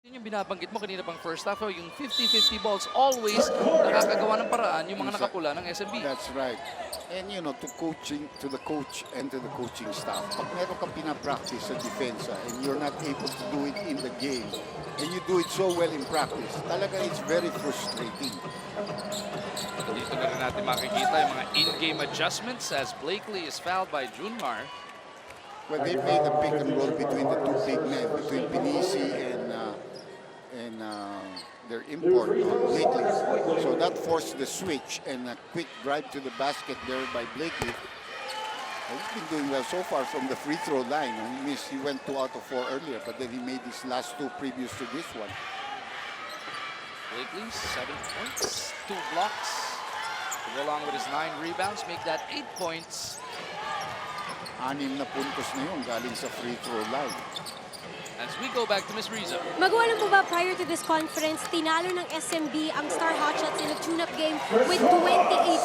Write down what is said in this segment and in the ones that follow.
Yun yung binabanggit mo kanina pang first half, yung 50-50 balls, always nakakagawa ng paraan yung mga nakapula ng SMB. That's right. And you know, to the coach and to the coaching staff, pag meron kang pinapractice sa depensa and you're not able to do it in the game, and you do it so well in practice, talaga it's very frustrating. Dito na rin natin makikita yung mga in-game adjustments as Blakely is fouled by Junmar. Well, they made a pick and roll between the two big men, between Pinisi and their import, Blakely. So that forced the switch and a quick drive to the basket there by Blakely. He's been doing well so far from the free throw line. He went 2 out of 4 earlier, but then he made his last 2 previous to this one. Blakely, 7 points, 2 blocks. To go along with his 9 rebounds, make that 8 points. 6 na puntos na yun galing sa free throw line. As we go back to Ms. Rizzo. Magawa mo ba prior to this conference, tinalo ng SMB ang Star Hotshots in a tune-up game with 28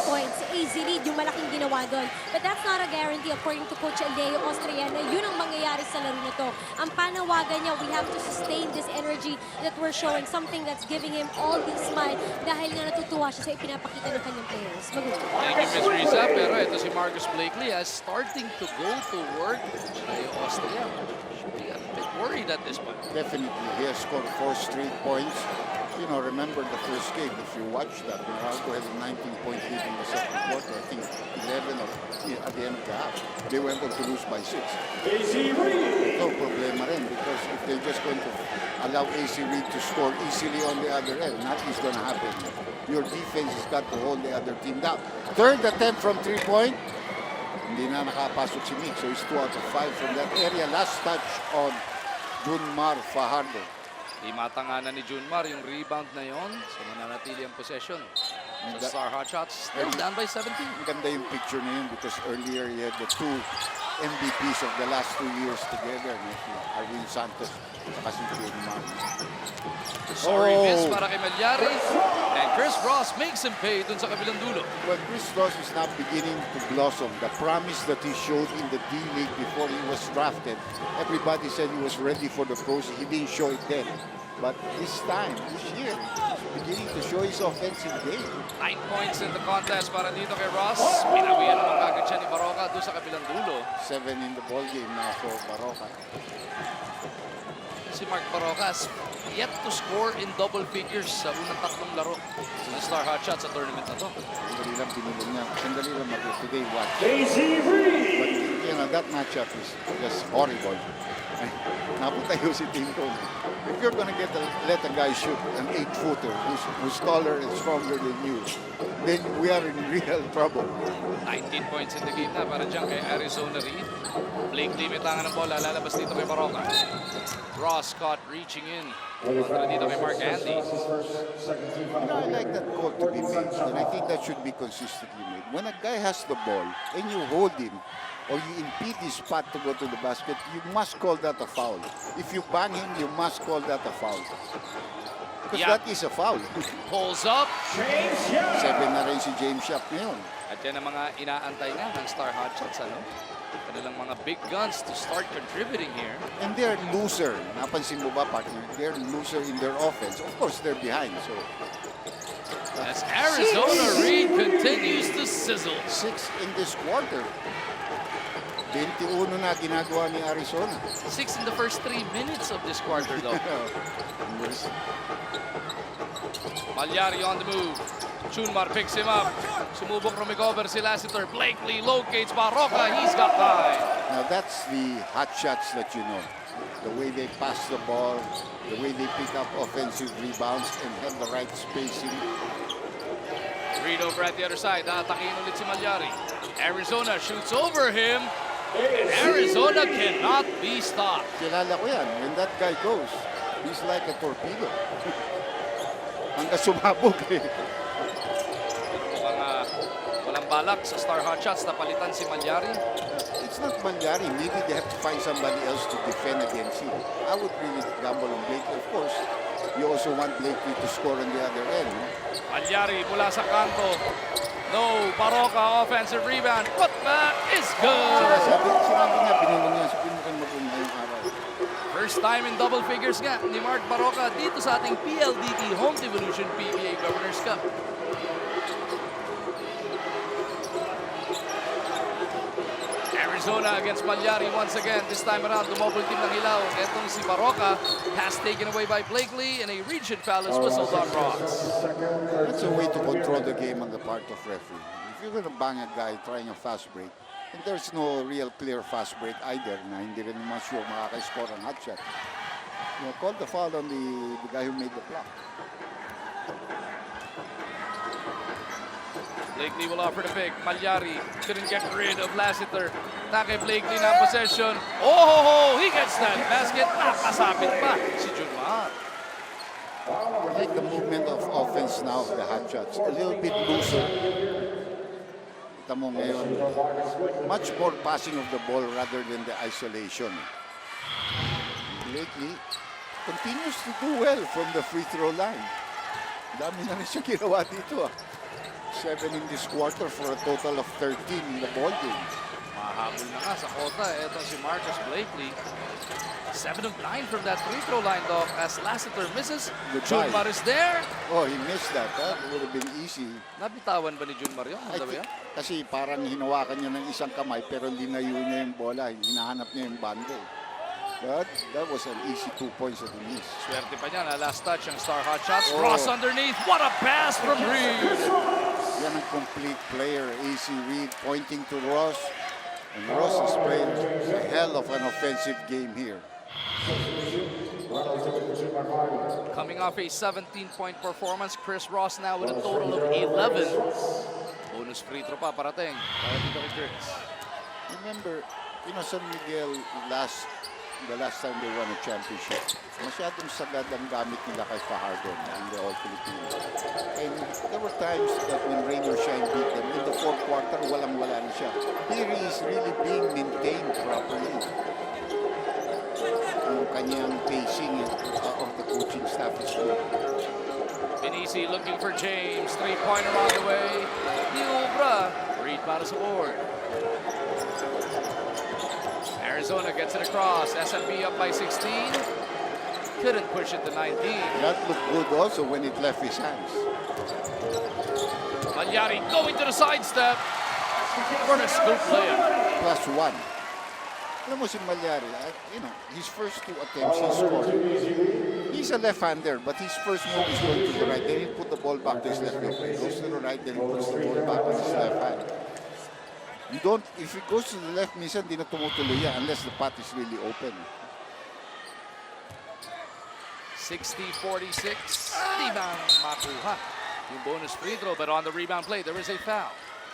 points. Easy lead yung malaking ginawa doon. But that's not a guarantee according to Coach Leo Austriana. Yun ang mangyayari sa laro na to. Ang panawagan niya, we have to sustain this energy that we're showing. Something that's giving him all the smile dahil nga natutuwa siya sa ipinapakita ng kanyang players. Thank you, Ms. Rizzo. Pero ito si Marcus Blakely as starting to go to work. Leo Austriana should be a bit worried at this point. Definitely, he has scored 4 straight points. You know, remember the first game, if you watch that, Ronaldo had a 19-point lead in the second quarter. I think 11 or at the end of the half. They went on to lose by 6. No problema rin because if they're just going to allow AC Reed to score easily on the other end, nothing's going to happen. Your defense has got to hold the other team down. Third attempt from 3-point. Hindi na nakapasok si Mick, so he's 2 out of 5 from that area. Last touch on Junmar Fajardo. Di matanganan ni Junmar yung rebound na yon. So mananatili ang possession sa Star Hotshots. Still down by 17. Maganda yung picture na yun because earlier he had the 2 MVPs of the last 2 years together. Arvin Santos at si Junmar. Sorry miss para kay Malyari. And Chris Ross makes him pay dun sa kabilang dulo. Well, Chris Ross is now beginning to blossom. The promise that he showed in the D-League before he was drafted, everybody said he was ready for the pros. He didn't show it then. But this time, this year, he's beginning to show his offensive game. 9 points in the contest para dito kay Ross. Pinawian naman kagad siya ni Baroka doon sa kabilang dulo. 7 in the ball game now for Baroka. Si Mark Barocas yet to score in double figures sa unang 3 laro ng Star Hotshots sa tournament na to. Sandali lang pinulong niya. Sandali lang today watch. But you know, that matchup is just horrible. Napunta yung si Tinko. If you're gonna let a guy shoot an 8-footer who's taller and stronger than you, then we are in real trouble. 19 points in the game na para dyan kay Arizona Reed. Blakely may tangan ng bola, lalabas dito kay Baroka. Ross caught reaching in. Kontra dito kay Mark Andy. You know, I like that call to be made, and I think that should be consistently made. When a guy has the ball and you hold him, or you impede his path to go to the basket, you must call that a foul. If you bang him, you must call that a foul. Because that is a foul. Pulls up. 7 na rin si James Sharp ngayon. At yan ang mga inaantay nga ng Star Hotshots. Kanilang mga big guns to start contributing here. And they're looser. Napansin mo ba, partner? They're looser in their offense. Of course, they're behind. So as Arizona Reed continues to sizzle. 6 in this quarter. 21 na ginagawa ni Arizona. 6 in the first 3 minutes of this quarter, though. Malyari on the move. Junmar picks him up. Sumubok rumikover si Lassiter. Blakely locates Baroka. He's got by. Now that's the hot shots that you know. The way they pass the ball, the way they pick up offensive rebounds and have the right spacing. Reed over at the other side. Atakin ulit si Malyari. Arizona shoots over him. And Arizona cannot be stopped. Kilala ko yan. When that guy goes, he's like a torpedo. Hanggang sumabog eh. Walang balak sa Star Hotshots na palitan si Malyari. It's not Malyari. Maybe they have to find somebody else to defend against him. I would really gamble on Blakely. Of course, you also want Blakely to score on the other end. Malyari mula sa kanto. No, Baroka offensive rebound. Putback is good. Sinabi niya, binulong niya. Pinukan mo po niya yung araw. First time in double figures nga ni Mark Baroka dito sa ating PLDT Home Devolution PBA Governors Cup. Arizona against Malyari once again. This time around, dumobble team ng ilaw. Etong si Baroka, pass taken away by Blakely, and a region foul is whistled on Ross. That's a way to control the game on the part of referee. If you're going to bang a guy trying a fast break, and there's no real clear fast break either, na hindi rin naman sure makaka-score ang hotshot, you know, call the foul on the guy who made the block. Blakely will offer the pick. Malyari couldn't get rid of Lassiter. Take Blakely na possession. Oh, he gets that basket. Napasapit pa si Junmar. I like the movement of offense now of the Hotshots. A little bit looser. Kita mo ngayon, much more passing of the ball rather than the isolation. Blakely continues to do well from the free throw line. Dami na rin siya ginawa dito. 7 in this quarter for a total of 13 in the ball game. Mahabol na nga sa kota. Ito si Marcus Blakely. 7 of 9 from that free throw line, Doc, as Lassiter misses. Good try. Junmar is there. Oh, he missed that. That would have been easy. Nabitawan ba ni Junmar yun? Kasi parang hinawakan niya ng isang kamay pero linayo niya yung bola. Hinahanap niya yung bando. But that was an easy 2 points at least. Swerte pa niya na last touch ang Star Hotshots. Ross underneath. What a pass from Reed. Yan ang complete player. AC Reed pointing to Ross. And Ross is playing a hell of an offensive game here. Coming off a 17-point performance, Chris Ross now with a total of 11. Bonus free throw pa parating. Para dito kay Chris. Remember, San Miguel the last time they won a championship, masyadong sagad ang gamit nila kay Fajardo in the All-Filipino. And there were times that when rain or shine beat them, in the fourth quarter, walang-wala na siya. Here he is really being maintained properly. Yung kanyang pacing of the coaching staff is good. Benisi looking for James. Three-pointer on the way. Di ubra. Reed para sa board. Arizona gets it across. SMB up by 16. Couldn't push it to 19. That looked good also when it left his hands. Malyari going to the sidestep for the scoop layup. +1. Alam mo si Malyari, his first 2 attempts he scored. He's a left-hander, but his first move is going to the right. Then he put the ball back to his left hand. He goes to the right, then he puts the ball back on his left hand. If it goes to the left, minsan di na tumutuloy yan unless the path is really open. 60-46. Di ba makuha yung bonus free throw, but on the rebound play, there is a foul.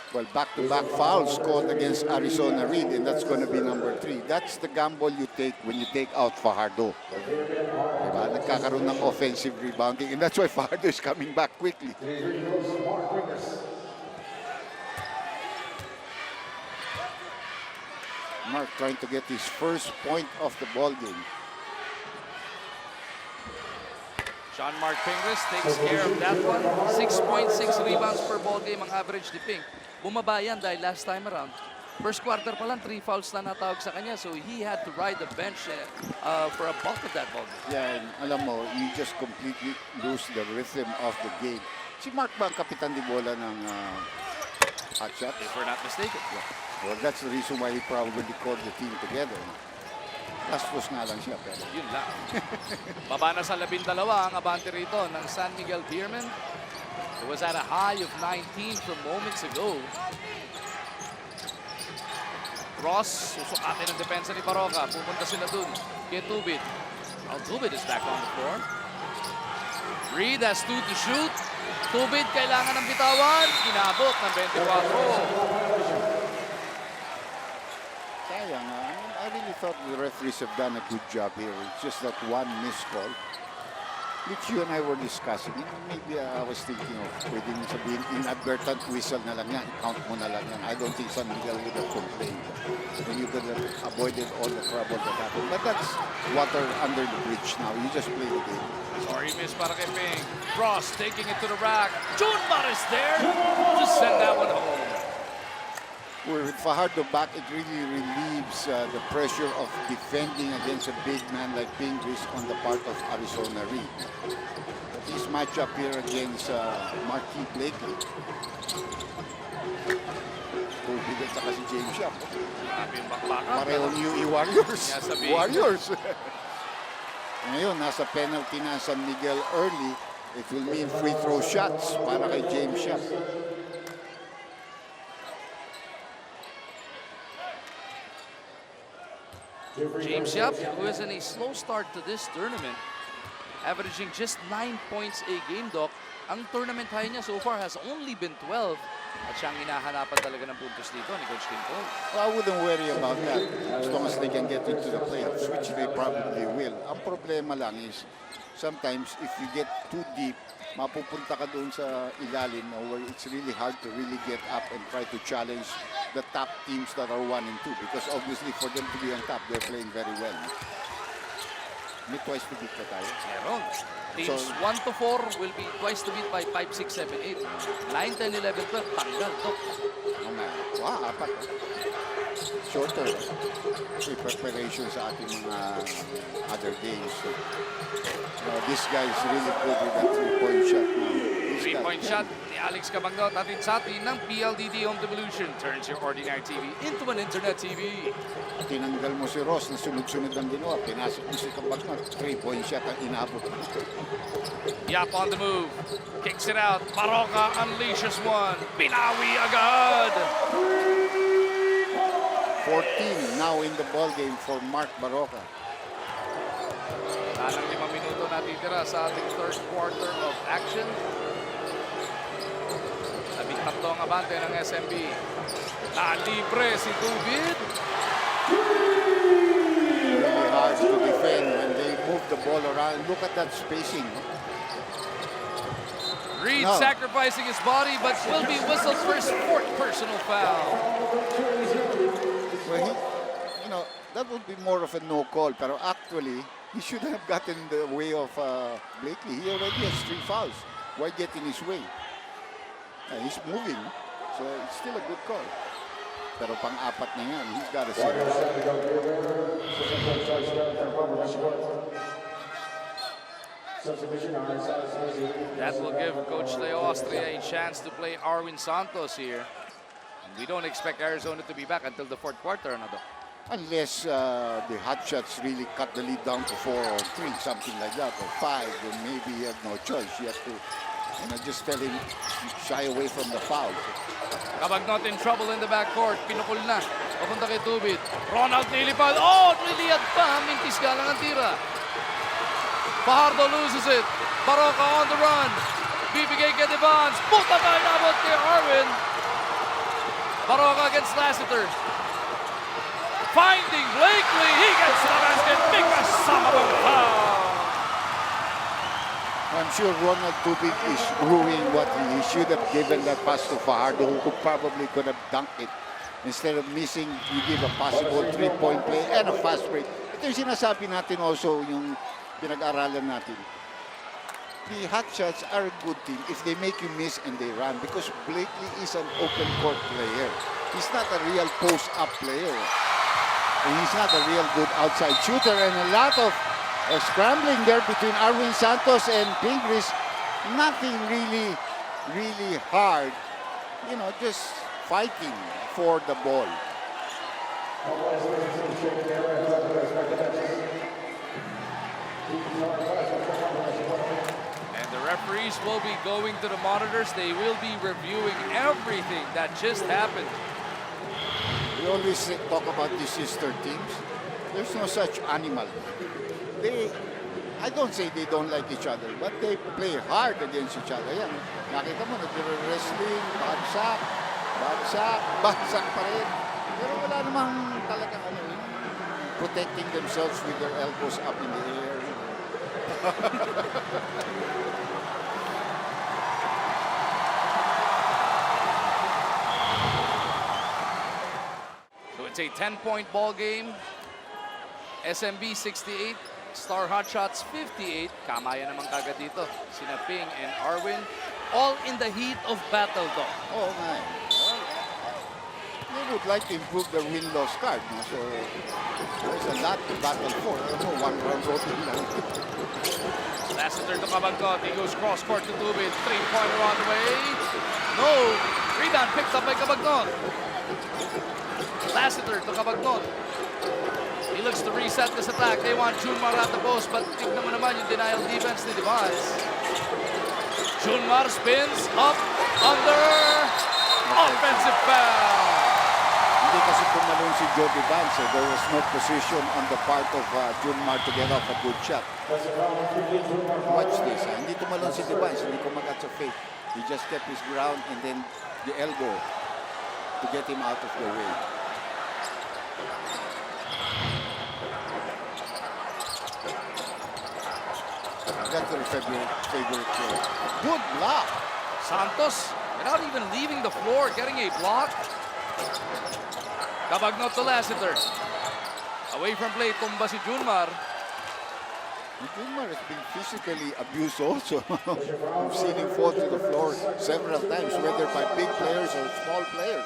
Well, back-to-back fouls called against Arizona Reed, and that's going to be number 3. That's the gamble you take when you take out Fajardo. Diba? Nagkakaroon ng offensive rebounding, and that's why Fajardo is coming back quickly. Mark trying to get his first point of the ball game. John Mark Pingris takes care of that one. 6.6 rebounds per ball game ang average ni Ping. Bumaba yan dahil last time around, first quarter pa lang, 3 fouls na natawag sa kanya. So he had to ride the bench for a bulk of that ball game. Yeah, and alam mo, you just completely lose the rhythm of the game. Si Mark ba ang kapitan di bola ng Hotshots? If we're not mistaken. Yeah. Well, that's the reason why he probably called the team together. Gastos nga lang siya. Pero. Yun lang. Baba na sa 12 ang abante rito ng San Miguel Beerman. It was at a high of 19 from moments ago. Ross, susukatin ang depensa ni Baroka. Pupunta sila dun. Kay Tubid. Now Tubid is back on the floor. Reed has 2 to shoot. Tubid kailangan ng bitawan. Inabot ng 24. Sayang, I really thought the referees have done a good job here. It's just that one missed call, which you and I were discussing. Maybe I was thinking of pwedeng sabihin, inadvertent whistle na lang yan, count mo na lang yan. I don't think San Miguel would have complained. And you could have avoided all the trouble that happened. But that's water under the bridge now. You just play the game. Sorry miss para kay Ping. Ross taking it to the rack. Junmar is there to send that one home. with Fajardo back, it really relieves the pressure of defending against a big man like Pingris on the part of Arizona Reed. This matchup here against Marquis Blakely. Tubigat sa kasi James Yap. Grabe yung bakbakan. Pareho new Warriors. Kaya sabihin Warriors. Ngayon, nasa penalty na San Miguel early. It will mean free throw shots para kay James Yap. James Yap, who is in a slow start to this tournament, averaging just 9 points a game, Doc. Ang tournament high niya so far has only been 12. At siyang hinahanapan talaga ng puntos dito ni Coach Kim Cole. Well, I wouldn't worry about that as long as they can get into the playoffs, which they probably will. Ang problema lang is sometimes if you get too deep, mapupunta ka doon sa ilalim where it's really hard to really get up and try to challenge the top teams that are 1 and 2 because obviously for them to be on top, they're playing very well. May twice to beat ka tayo. Meron. Teams 1 to 4 will be twice to beat by 5, 6, 7, 8. 9, 10, 11, 12. Tanggal, Doc. Wow, apat. Shorter. May preparation sa ating mga other games. So, this guy is really good with that 3-point shot now. 3-point shot ni Alex Cabangot atin sa atin ng PLDT Home Devolution turns your ordinary TV into an internet TV. Tinanggal mo si Ross na sunod-sunod ang ginawa. Pinasok mo si Cabangot. 3-point shot ang inabot. Yap on the move. Kicks it out. Baroka unleashes one. Binawi agad. 14 now in the ball game for Mark Baroka. Wala ng 5 minuto natitira sa ating third quarter of action. 13 ang abante ng SMB. Libre si Tubid. Really hard to defend when they move the ball around. Look at that spacing. Reed No. sacrificing his body but will be whistled for his 4th personal foul. Well, that would be more of a no call. Pero actually, he should have gotten in the way of Blakely. He already has 3 fouls. Why get in his way? He's moving, so it's still a good call. Pero pang-apat na yan, he's got a serious. That will give Coach Leo Austria a chance to play Arwin Santos here. And we don't expect Arizona to be back until the 4th quarter. Unless the Hotshots really cut the lead down to 4 or 3, something like that, or 5, then maybe you have no choice. You have to just tell him shy away from the foul. Cabangot in trouble in the backcourt. Pinukul na. Papunta kay Tubid. Ronald nilipad. Oh, niliyad pa. Mintis ka lang ang tira. Fajardo loses it. Baroka on the run. Bibigay kay Devons. Puta pa inabot kay Arwin. Baroka against Lassiter. Finding Blakely. He gets to the basket. Big kasama pang foul. I'm sure Ronald Tubig is ruining what he should have given that pass to Fajardo, who probably could have dunked it. Instead of missing, you give a possible 3-point play and a fast break. Ito yung sinasabi natin also, yung pinag-aralan natin. The Hotshots are a good team if they make you miss and they run, because Blakely is an open court player. He's not a real post-up player. And he's not a real good outside shooter, and a lot of scrambling there between Arwin Santos and Pingris. Nothing really hard. Just fighting for the ball. And the referees will be going to the monitors. They will be reviewing everything that just happened. We always talk about these sister teams. There's no such animal. I don't say they don't like each other, but they play hard against each other. Yan, nakita mo, nag-wrestling, bagsak pa rin. Pero wala namang talagang protecting themselves with their elbows up in the air. So it's a 10-point ball game. SMB 68, Star Hotshots 58. Kamayan naman kagad dito. Sina Ping and Arwin. All in the heat of battle, though. Oh, man. they would like to improve their win-loss card. No? So there's a lot to battle for. I don't know, one round robin lang. Lassiter to Cabangot. He goes cross court to Tubit. Three-pointer on the way. No. Rebound picked up by Cabangot. Lassiter to Cabangot. He looks to reset this attack. They want Junmar at the post, but tignan mo naman yung denial defense ni Devance. Junmar spins up, under, offensive foul. Hindi kasi pumalong si Joe Devance. There was no position on the part of Junmar to get off a good shot. Watch this. Hindi tumalon si Devance. Hindi kumagat sa fake. He just kept his ground and then the elbow to get him out of the way. That's their favorite play. Good block. Santos, without even leaving the floor, getting a block. Cabangot to Lassiter. Away from play, tumba si Junmar. Junmar has been physically abused also. We've seen him fall to the floor several times, whether by big players or small players.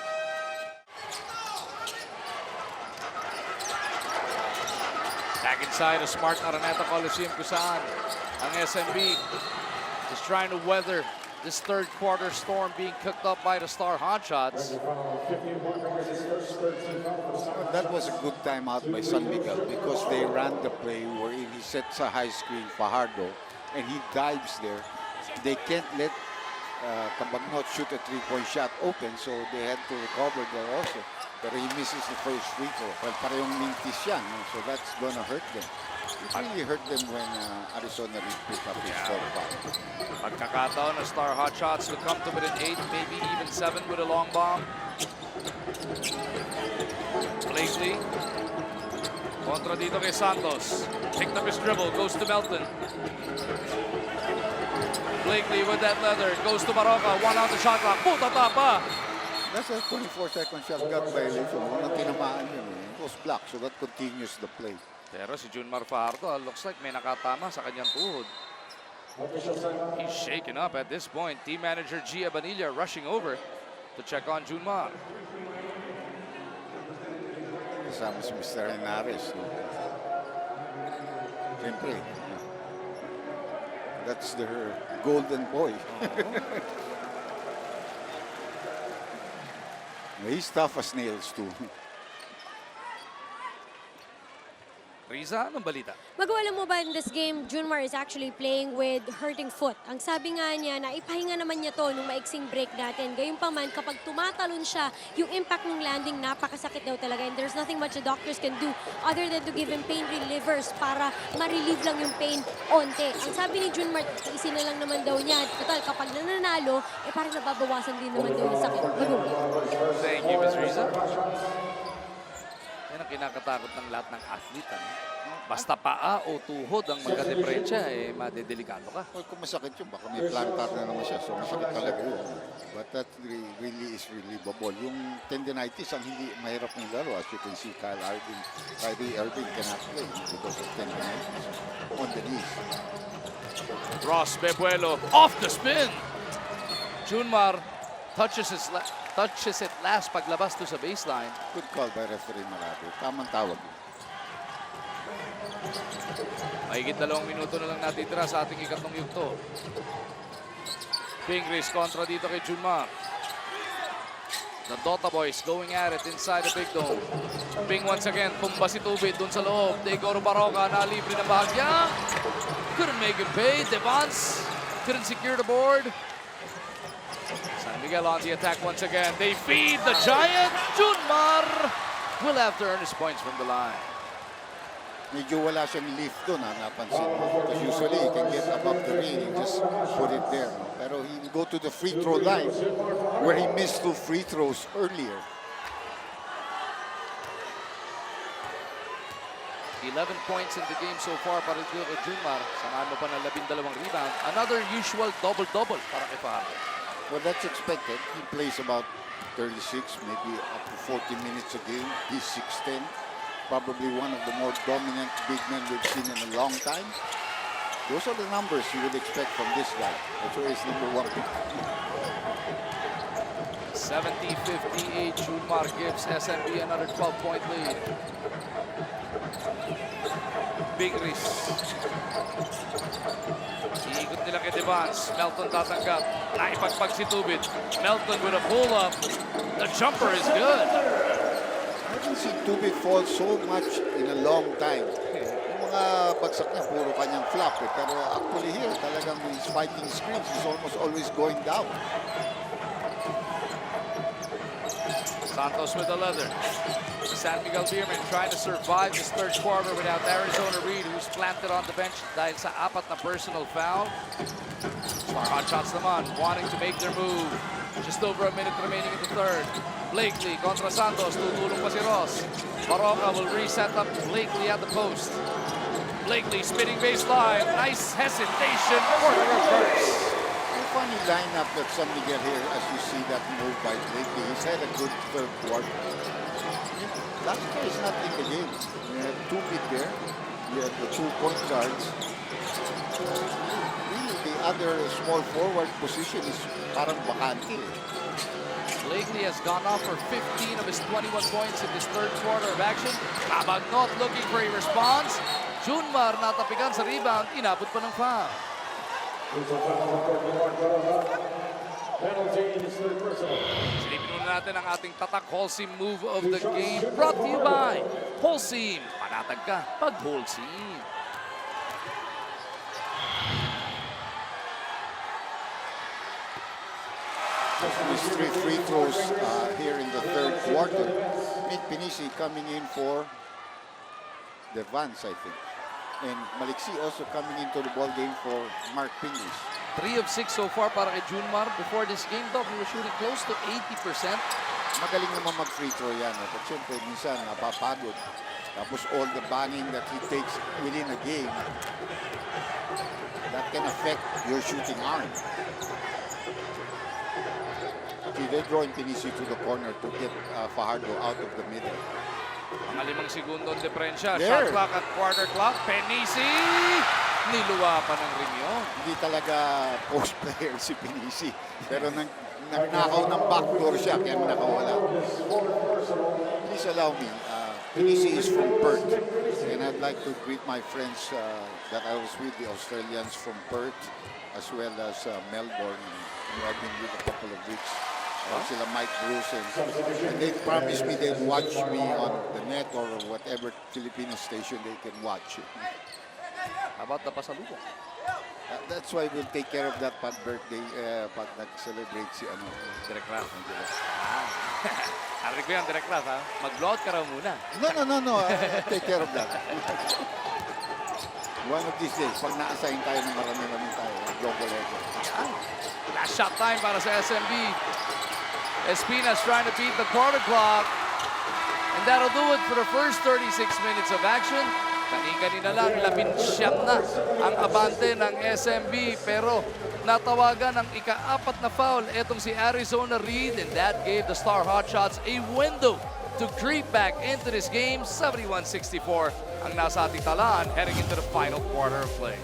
Back inside a smart Araneta Coliseum kung saan ang SMB is trying to weather this third quarter storm being cooked up by the Star Hotshots. That was a good timeout by San Miguel because they ran the play where he sets a high screen Fajardo and he dives there. They can't let Cabangot shoot a three-point shot open, so they had to recover there also. Pero he misses the first free throw. Well, parehong mintis yan, no? So that's gonna hurt them. It really hurt them when Arizona picked up his foul. Pagkakataon ng Star Hotshots will come to within 8, maybe even 7 with a long bomb. Blakely. Kontra dito kay Santos. Picked up his dribble, goes to Melton. Blakely with that leather, goes to Baroka. One on the shot clock. Puta tapa! That's a 24-second shot got violation. Walang tinamaan yun. It was blocked, so that continues the play. Pero si Junmar Fajardo, looks like may nakatama sa kanyang tuhod. He's shaken up at this point. Team manager Gia Banilla rushing over to check on Junmar. Kasama si Mr. Henares. No? Siyempre, that's their golden boy. He's tough as nails too. Riza, anong balita? Alam mo ba in this game, Junmar is actually playing with hurting foot. Ang sabi nga niya na ipahinga naman niya to nung maiksing break natin. Gayunpaman, kapag tumatalon siya, yung impact ng landing napakasakit daw talaga. And there's nothing much the doctors can do other than to give him pain relievers para ma-relieve lang yung pain onte. Ang sabi ni Junmar, isin na lang naman daw niya. Total, kapag nananalo, parang nababawasan din naman daw yung sakit. Thank you, Ms. Riza. Yan ang kinakatakot ng lahat ng athlete. Basta paa o tuhod ang magka-diferensya, madedelikado ka. Well, kung masakit yun, baka may plantar na naman siya. So masakit talaga yun. But that really is relievable. Yung tendinitis ang hindi mahirap ng laro. As you can see, Kyrie Irving cannot play because of tendinitis on the knees. Ross Bebuelo off the spin. Junmar touches it last paglabas to sa baseline. Good call by referee Marado. Tamang tawag. Mahigit 2 minuto na lang natitira sa ating ikatlong yugto. Pingris kontra dito kay Junmar. The Dota Boys going at it inside the big dome. Ping once again, tumba si Tubit dun sa loob. They go to Baroka, nalibre na bahagya. Couldn't make it pay. Devance couldn't secure the board. San Miguel on the attack once again. They feed the Giant. Junmar will have to earn his points from the line. Medyo wala siyang lift doon, napansin mo. Because usually he can get above the ring and just put it there. No? Pero he will go to the free throw line where he missed 2 free throws earlier. 11 points in the game so far para kay Junmar. Samahan mo pa ng 12 rebound. Another usual double-double para kay Fajardo. Well, that's expected. He plays about 36, maybe up to 40 minutes a game. He's 6'10". Probably one of the more dominant big men we've seen in a long time. Those are the numbers you would expect from this guy. That's why he's #1 pick. 70-58, Junmar gives SMB another 12-point lead. Bigris. Iikot nila kay Devance. Melton tatanggap. Naipagpag si Tubit. Melton with a pull-up. The jumper is good. I haven't seen Tubit fall so much in a long time. Yung mga bagsak niya, puro kanyang flop eh. Pero actually here, talagang he's fighting screens. He's almost always going down. Santos with the leather. San Miguel Beerman trying to survive this third quarter without Arizona Reed, who's planted on the bench dahil sa apat na personal foul. Star Hotshots naman, wanting to make their move. Just over a minute remaining in the third. Blakely kontra Santos, tutulong pa si Ross. Baroka will reset up Blakely at the post. Blakely spinning baseline, nice hesitation for the reverse. Funny lineup of San Miguel here as you see that move by Blakely. He's had a good third quarter. Last guy is not in the game. You have Tubit there. You have the 2 point guards. Really, the other small forward position is parang bakante. Blakely has gone off for 15 of his 21 points in this third quarter of action. Mabagnot looking for a response. Junmar natapigan sa rebound. Inabot pa ng foul. Silipin muna natin ang ating tatak Holcim move of the game. Brought to you by Holcim. Panatag ka pag Holcim. These 3 free throws here in the third quarter. Nick Pinisi coming in for the Vans, I think. And Maliksi also coming into the ball game for Mark Pingis. 3 of 6 so far para kay Junmar. Before this game, though, he was shooting close to 80%. Magaling naman mag-free throw yan. But syempre, minsan napapagod. Tapos all the banging that he takes within a game, that can affect your shooting arm. See, they're drawing Pinisi to the corner to get Fajardo out of the middle. Mga 5 segundong diferensya. There. Shot clock at quarter clock. Penisi! Niluwa pa ng rim yun. Hindi talaga post player si Pinisi. Pero nagnakaw ng backdoor siya kaya nakawala. Please allow me. Pinisi is from Perth. And I'd like to greet my friends that I was with, the Australians from Perth, as well as Melbourne. I've been with a couple of weeks. Sila Mike Bruce and they promised me they'd watch me on the net or whatever Filipino station they can watch. How about the pasalubong? That's why we'll take care of that pag birthday, pag nag-celebrate si Direct Raf. Harik ko yan, Direct Raf, ha? Mag-vlog ka raw muna. No. I'll take care of that. One of these days, pag na-assign tayo ng marami-rami tayo, global level. Last shot time para sa SMB. Espinas trying to beat the quarter clock. And that'll do it for the first 36 minutes of action. Kani-kanina lang, 19 na ang abante ng SMB. Pero natawagan ng ika-4 na foul etong si Arizona Reed. And that gave the Star Hotshots a window to creep back into this game. 71-64 ang nasa ating talaan heading into the final quarter of play.